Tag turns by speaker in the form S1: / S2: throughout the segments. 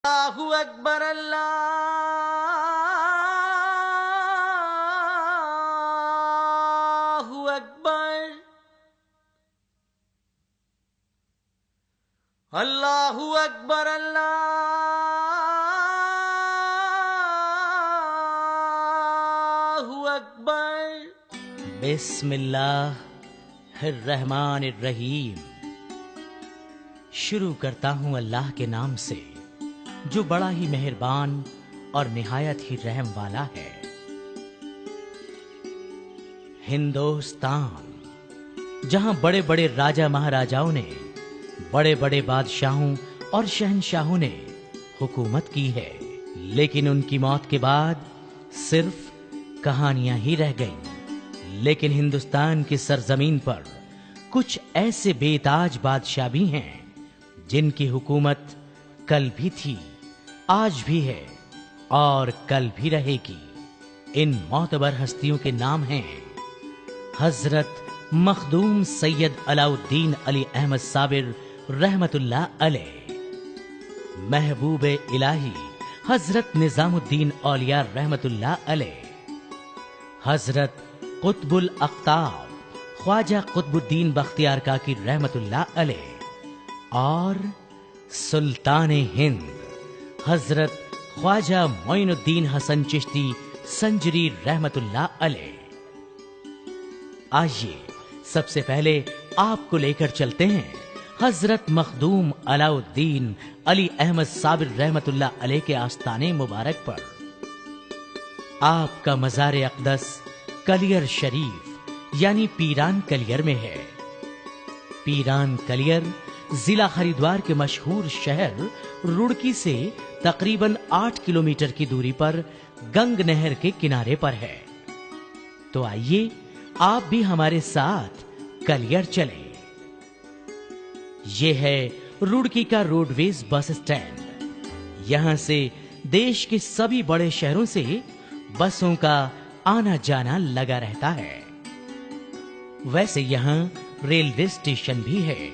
S1: اللہ اکبر اللہ اکبر اللہ اکبر اللہ اکبر بسم اللہ الرحمن الرحیم۔ شروع کرتا ہوں اللہ کے نام سے جو بڑا ہی مہربان اور نہایت ہی رحم والا ہے۔ ہندوستان جہاں بڑے بڑے راجا مہاراجاؤں نے، بڑے بڑے بادشاہوں اور شہنشاہوں نے حکومت کی ہے، لیکن ان کی موت کے بعد صرف کہانیاں ہی رہ گئیں۔ لیکن ہندوستان کی سرزمین پر کچھ ایسے بے تاج بادشاہ بھی ہیں جن کی حکومت کل بھی تھی، آج بھی ہے اور کل بھی رہے گی۔ ان معتبر ہستیوں کے نام ہیں حضرت مخدوم سید علاء الدین علی احمد صابر رحمت اللہ علیہ، محبوب الہی حضرت نظام الدین اولیاء رحمت اللہ علیہ، حضرت قطب الاقطاب خواجہ قطب الدین بختیار کاکی رحمت اللہ علیہ، اور سلطان ہند حضرت خواجہ معین الدین حسن چشتی سنجری رحمت اللہ علیہ۔ آئیے سب سے پہلے آپ کو لے کر چلتے ہیں حضرت مخدوم علاء الدین علی احمد صابر رحمت اللہ علیہ کے آستانے مبارک پر۔ آپ کا مزار اقدس کلیر شریف یعنی پیران کلیر میں ہے۔ پیران کلیر ضلع ہریدوار کے مشہور شہر روڑکی سے تقریباً 8 کلومیٹر کی دوری پر گنگ نہر کے کنارے پر ہے۔ تو آئیے آپ بھی ہمارے ساتھ کلیر چلیں۔ یہ ہے روڑکی کا روڈ ویز بس اسٹینڈ۔ یہاں سے دیش کے سبھی بڑے شہروں سے بسوں کا آنا جانا لگا رہتا ہے۔ ویسے یہاں ریلوے اسٹیشن بھی ہے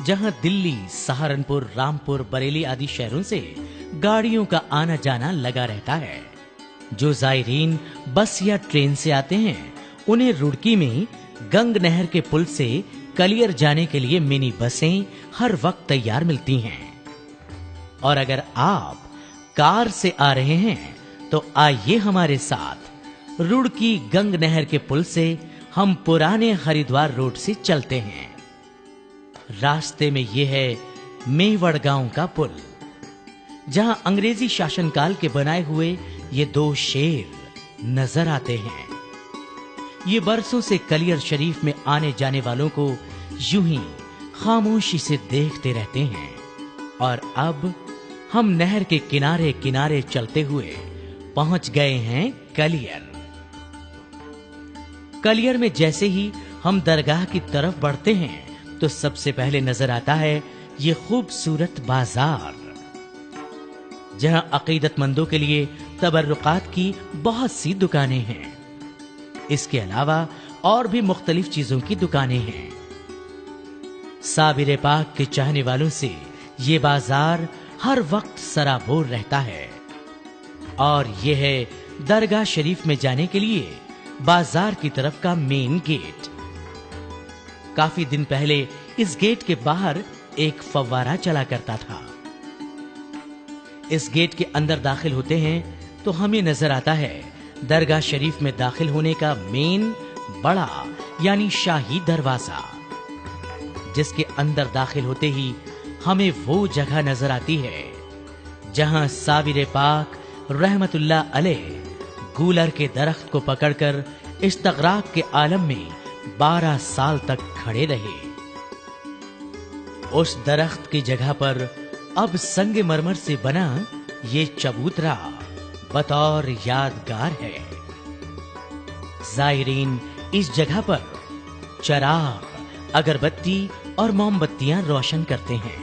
S1: جہاں دلی، سہارنپور، رامپور، بریلی آدی شہروں سے گاڑیوں کا آنا جانا لگا رہتا ہے۔ جو زائرین بس یا ٹرین سے آتے ہیں انہیں روڑکی میں گنگ نہر کے پل سے کلیر جانے کے لیے منی بسیں ہر وقت تیار ملتی ہیں۔ اور اگر آپ کار سے آ رہے ہیں تو آئیے ہمارے ساتھ روڑکی گنگ نہر کے پل سے ہم پرانے ہریدوار روڈ سے چلتے ہیں۔ راستے میں یہ ہے میوڑ گاؤں کا پل، جہاں انگریزی شاشن کال کے بنائے ہوئے یہ 2 شیر نظر آتے ہیں۔ یہ برسوں سے کلیر شریف میں آنے جانے والوں کو یوں ہی خاموشی سے دیکھتے رہتے ہیں۔ اور اب ہم نہر کے کنارے کنارے چلتے ہوئے پہنچ گئے ہیں کلیر۔ کلیر میں جیسے ہی ہم درگاہ کی طرف بڑھتے ہیں تو سب سے پہلے نظر آتا ہے یہ خوبصورت بازار، جہاں عقیدت مندوں کے لیے تبرکات کی بہت سی دکانیں ہیں۔ اس کے علاوہ اور بھی مختلف چیزوں کی دکانیں ہیں۔ صابر پاک کے چاہنے والوں سے یہ بازار ہر وقت سرابور رہتا ہے۔ اور یہ ہے درگاہ شریف میں جانے کے لیے بازار کی طرف کا مین گیٹ۔ کافی دن پہلے اس گیٹ کے باہر ایک فوارہ چلا کرتا تھا۔ اس گیٹ کے اندر داخل ہوتے ہیں تو ہمیں نظر آتا ہے درگاہ شریف میں داخل ہونے کا مین بڑا یعنی شاہی دروازہ، جس کے اندر داخل ہوتے ہی ہمیں وہ جگہ نظر آتی ہے جہاں صابر پاک رحمت اللہ علیہ گولر کے درخت کو پکڑ کر استغراق کے عالم میں 12 سال تک کھڑے رہے۔ اس درخت کی جگہ پر اب سنگ مرمر سے بنا یہ چبوترا بطور یادگار ہے۔ زائرین اس جگہ پر چراغ، اگربتی اور موم بتیاں روشن کرتے ہیں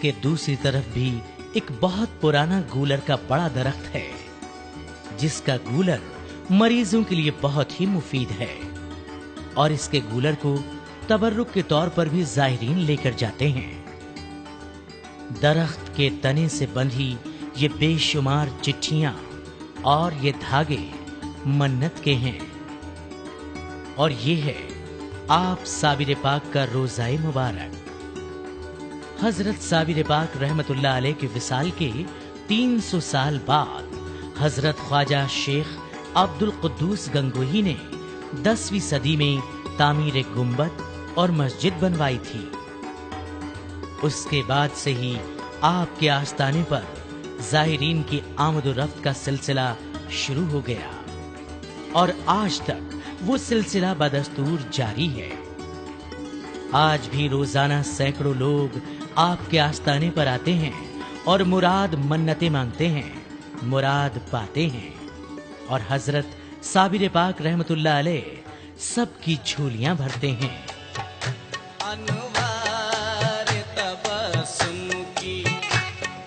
S1: کہ دوسری طرف بھی ایک بہت پرانا گولر کا بڑا درخت ہے، جس کا گولر مریضوں کے لیے بہت ہی مفید ہے، اور اس کے گولر کو تبرک کے طور پر بھی زائرین لے کر جاتے ہیں۔ درخت کے تنے سے بندھی یہ بے شمار چٹھیاں اور یہ دھاگے منت کے ہیں، اور یہ ہے آپ صابر پاک کا روزہ مبارک۔ حضرت صابر پاک رحمت اللہ علیہ کے وصال کے 300 سال بعد حضرت خواجہ شیخ عبد القدوس گنگوہی نے 10ویں صدی میں تعمیر گنبد اور مسجد بنوائی تھی۔ اس کے بعد سے ہی آپ کے آستانے پر زائرین کی آمد و رفت کا سلسلہ شروع ہو گیا، اور آج تک وہ سلسلہ بدستور جاری ہے۔ آج بھی روزانہ سینکڑوں لوگ آپ کے آستانے پر آتے ہیں اور مراد منتیں مانگتے ہیں، مراد پاتے ہیں، اور حضرت صابر پاک رحمت اللہ علیہ سب کی جھولیاں بھرتے ہیں۔
S2: انوار تبسم کی،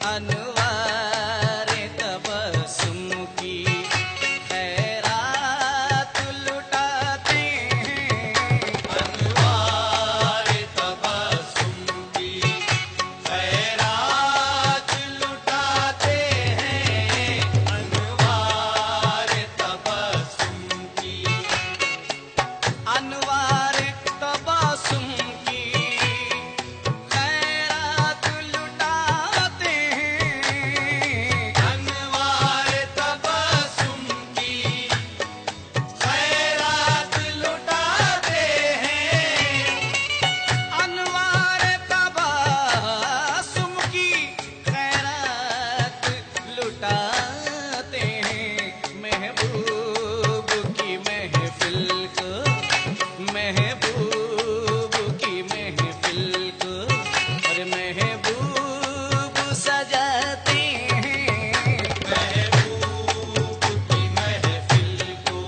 S2: انوار تبسم کی خیرات لٹاتے ہیں، انوار تبسم کی خیرات لٹاتے ہیں، انوار تبسم کی، انوار تبسم کی خیرات لٹاتے ہیں، انوار تبسم کی خیرات لٹاتے ہیں، انوار تبسم کی خیرات لٹاتے ہیں، محبوب کی محفل کو، محبوب کی محفل کو، اور محبوب سجاتے ہیں، محبوب کی محفل کو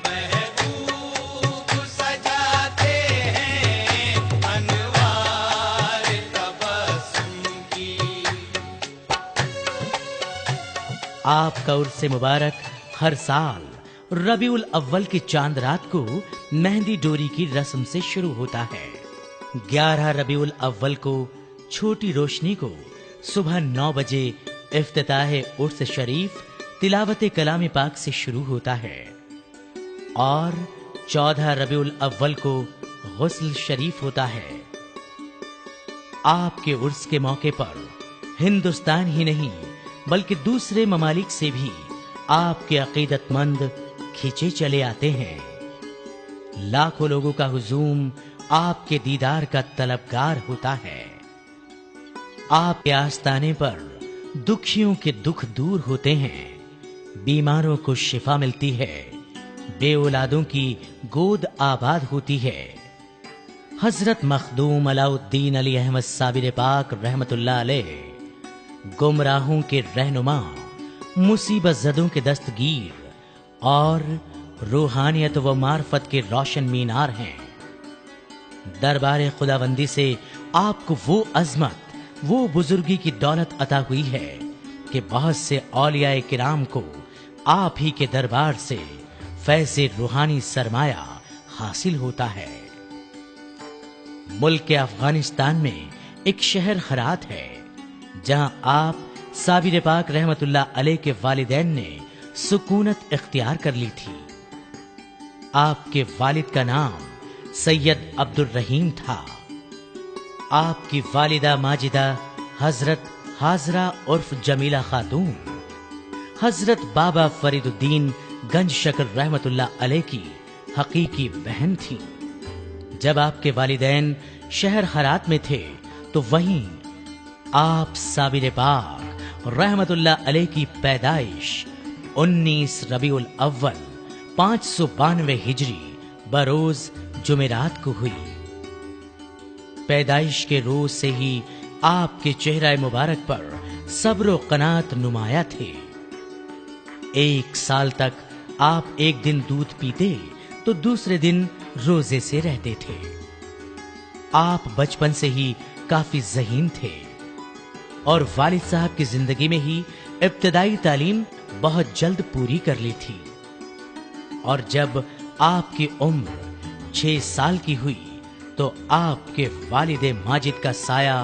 S2: محبوب سجاتے ہیں، انوار تبسم کی۔
S1: آپ کا عرس مبارک ہر سال ربیع الاول کی چاند رات کو مہندی ڈوری کی رسم سے شروع ہوتا ہے۔ 11 ربیع الاول کو چھوٹی روشنی کو صبح 9 بجے افتتاح عرس شریف تلاوت کلام پاک سے شروع ہوتا ہے، اور 14 ربیع الاول کو غسل شریف ہوتا ہے۔ آپ کے عرس کے موقع پر ہندوستان ہی نہیں بلکہ دوسرے ممالک سے بھی آپ کے عقیدت مند کھینچے چلے آتے ہیں۔ لاکھوں لوگوں کا ہجوم آپ کے دیدار کا طلبگار ہوتا ہے۔ آپ کے آستانے پر دکھیوں کے دکھ دور ہوتے ہیں، بیماروں کو شفا ملتی ہے، بے اولادوں کی گود آباد ہوتی ہے۔ حضرت مخدوم علاء الدین علی احمد صابر پاک رحمت اللہ علیہ گمراہوں کے رہنما، مصیبت زدوں کے دستگیر اور روحانیت و معرفت کے روشن مینار ہیں۔ دربار خداوندی سے آپ کو وہ عظمت، وہ بزرگی کی دولت عطا ہوئی ہے کہ بہت سے اولیاء کرام کو آپ ہی کے دربار سے فیض روحانی سرمایہ حاصل ہوتا ہے۔ ملک افغانستان میں ایک شہر ہرات ہے جہاں آپ صابر پاک رحمت اللہ علیہ کے والدین نے سکونت اختیار کر لی تھی۔ آپ کے والد کا نام سید عبد الرحیم تھا۔ آپ کی والدہ ماجدہ حضرت حاضرہ عرف جمیلہ خاتون حضرت بابا فرید الدین گنج شکر رحمت اللہ علیہ کی حقیقی بہن تھی۔ جب آپ کے والدین شہر ہرات میں تھے تو وہیں آپ صابر پاک رحمت اللہ علیہ کی پیدائش 19 ربیع الاول 592 ہجری بروز جمعرات کو ہوئی۔ پیدائش کے روز سے ہی آپ کے چہرہ مبارک پر صبر و قناعت نمایاں تھے۔ 1 سال تک آپ ایک دن دودھ پیتے تو دوسرے دن روزے سے رہتے تھے۔ آپ بچپن سے ہی کافی ذہین تھے اور والد صاحب کی زندگی میں ہی ابتدائی تعلیم بہت جلد پوری کر لی تھی، اور جب آپ کی عمر 6 سال کی ہوئی تو آپ کے والد ماجد کا سایہ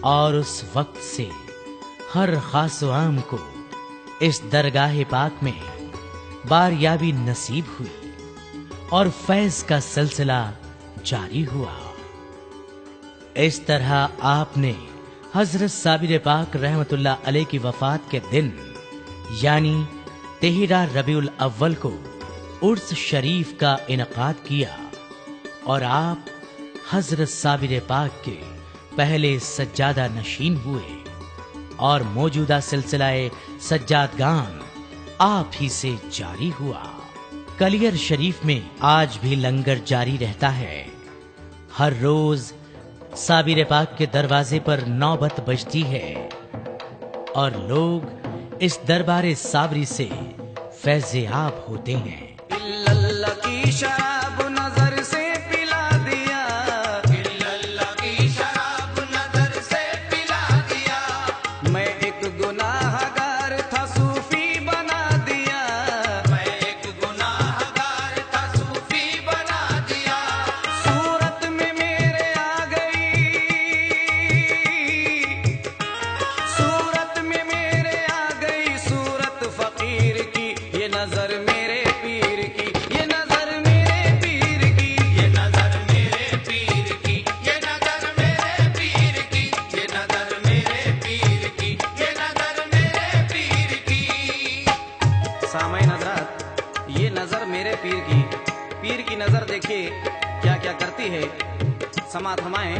S1: اور اس وقت سے ہر خاص و عام کو اس درگاہ پاک میں باریابی نصیب ہوئی اور فیض کا سلسلہ جاری ہوا۔ اس طرح آپ نے حضرت صابر پاک رحمت اللہ علیہ کی وفات کے دن یعنی 13 ربیع الاول کو عرس شریف کا انعقاد کیا اور آپ حضرت صابر پاک کے پہلے سجادہ نشین ہوئے اور موجودہ سلسلہ سجادگان آپ ہی سے جاری ہوا۔ کلیر شریف میں آج بھی لنگر جاری رہتا ہے۔ ہر روز صابر پاک کے دروازے پر نوبت بجتی ہے اور لوگ اس دربار صابری سے فیض یاب ہوتے ہیں۔
S2: اللہ کی شراب نظر سے پلا دیا، اللہ کی شراب نظر سے پلا دیا، میں ایک گناہ گار تھا صوفی بنا دیا، میں ایک گناہ گار تھا صوفی بنا دیا، صورت میں میرے آ گئی، صورت میں میرے آ گئی صورت فقیر کی، یہ نظر میرے پیر کی، یہ نظر میرے پیر کی، یہ نظر میرے پیر کی، یہ نظر میرے پیر کی، یہ نظر میرے پیر کی، یہ نظر میرے پیر کی۔ سامعین حضرات، یہ نظر میرے پیر کی نظر دیکھیے کیا کیا کرتی ہے، سماعت فرمائیں۔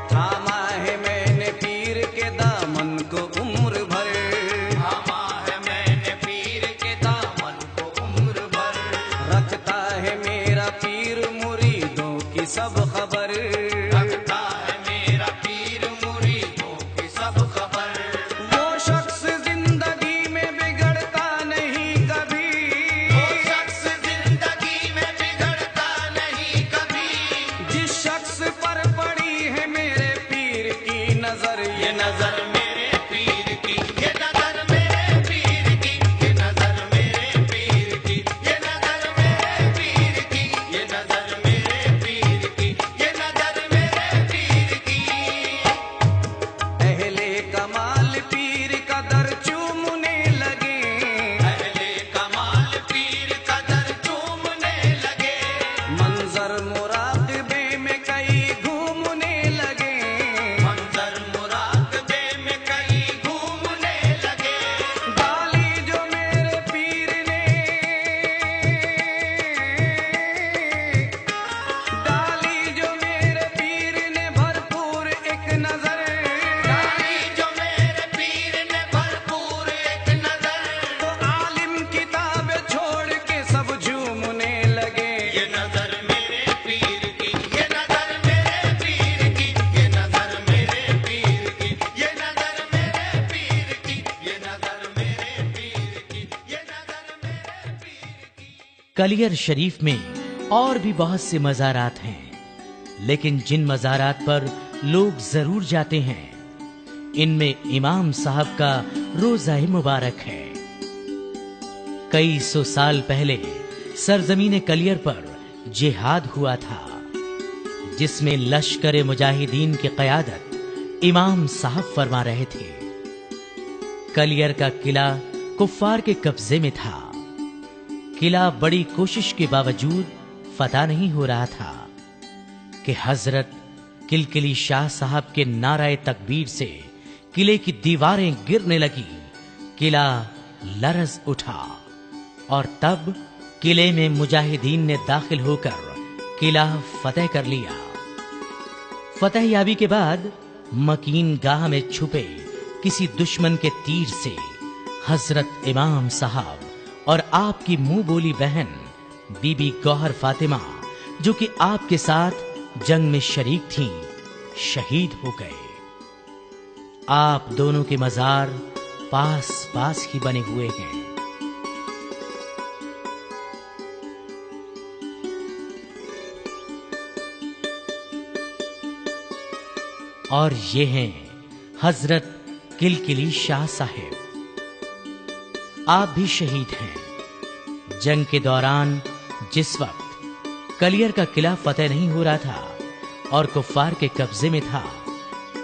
S2: تھاما ہے میں نے پیر کے دامن کو عمر بھر، تھاما ہے میں نے پیر کے دامن کو عمر بھر، رکھتا ہے میرا پیر مریدوں کی سب خبر، رکھتا ہے میرا پیر مریدوں کی سب خبر، وہ شخص زندگی میں بگڑتا نہیں کبھی، وہ شخص زندگی میں بگڑتا نہیں کبھی، جس شخص پر پڑی ہے میرے پیر کی نظر، یہ نظر میرے پیر کی، یہ نظر میرے پیر کی، یہ نظر میرے پیر کی، یہ نظر میرے پیر کی، یہ نظر میرے پیر کی، یہ نظر میرے پیر کی۔ اہل کمال پیر کا در چومنے لگے، اہل کمال پیر کا در چومنے لگے، منظر مراقبے میں کئی گھومنے لگے، منظر مراقبے میں کئی گھومنے لگے، ڈالی جو میرے پیر نے، ڈالی جو میرے پیر نے بھرپور ایک نظر، ڈالی جو میرے پیر نے بھرپور ایک نظر، تو عالم کتاب چھوڑ کے سب جھومنے لگے، یہ نظر میرے پیر کی، یہ نظر میرے پیر کی، یہ نظر میرے پیر کی، یہ نظر میرے پیر کی، یہ نظر میرے پیر کی، یہ نظر میرے پیر کی۔
S1: کلیر شریف میں اور بھی بہت سے مزارات ہیں، لیکن جن مزارات پر لوگ ضرور جاتے ہیں ان میں امام صاحب کا روضہ مبارک ہے۔ کئی سو سال پہلے سرزمین کلیر پر جہاد ہوا تھا جس میں لشکر مجاہدین کی قیادت امام صاحب فرما رہے تھے۔ کلیر کا قلعہ کفار کے قبضے میں تھا۔ قلعہ بڑی کوشش کے باوجود فتح نہیں ہو رہا تھا کہ حضرت کلکلی شاہ صاحب کے نعرہ تکبیر سے قلعے کی دیواریں گرنے لگی، قلعہ لرز اٹھا اور تب قلعے میں مجاہدین نے داخل ہو کر قلعہ فتح کر لیا۔ فتح یابی کے بعد مکین گاہ میں چھپے کسی دشمن کے تیر سے حضرت امام صاحب اور آپ کی منہ بولی بہن بی بی گوہر فاطمہ جو کہ آپ کے ساتھ جنگ میں شریک تھیں شہید ہو گئے۔ آپ دونوں کے مزار پاس پاس ہی بنے ہوئے ہیں۔ اور یہ ہیں حضرت کلکلی شاہ صاحب۔ آپ بھی شہید ہیں۔ جنگ کے دوران جس وقت کلیر کا قلعہ فتح نہیں ہو رہا تھا اور کفار کے قبضے میں تھا،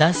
S1: 10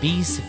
S1: 20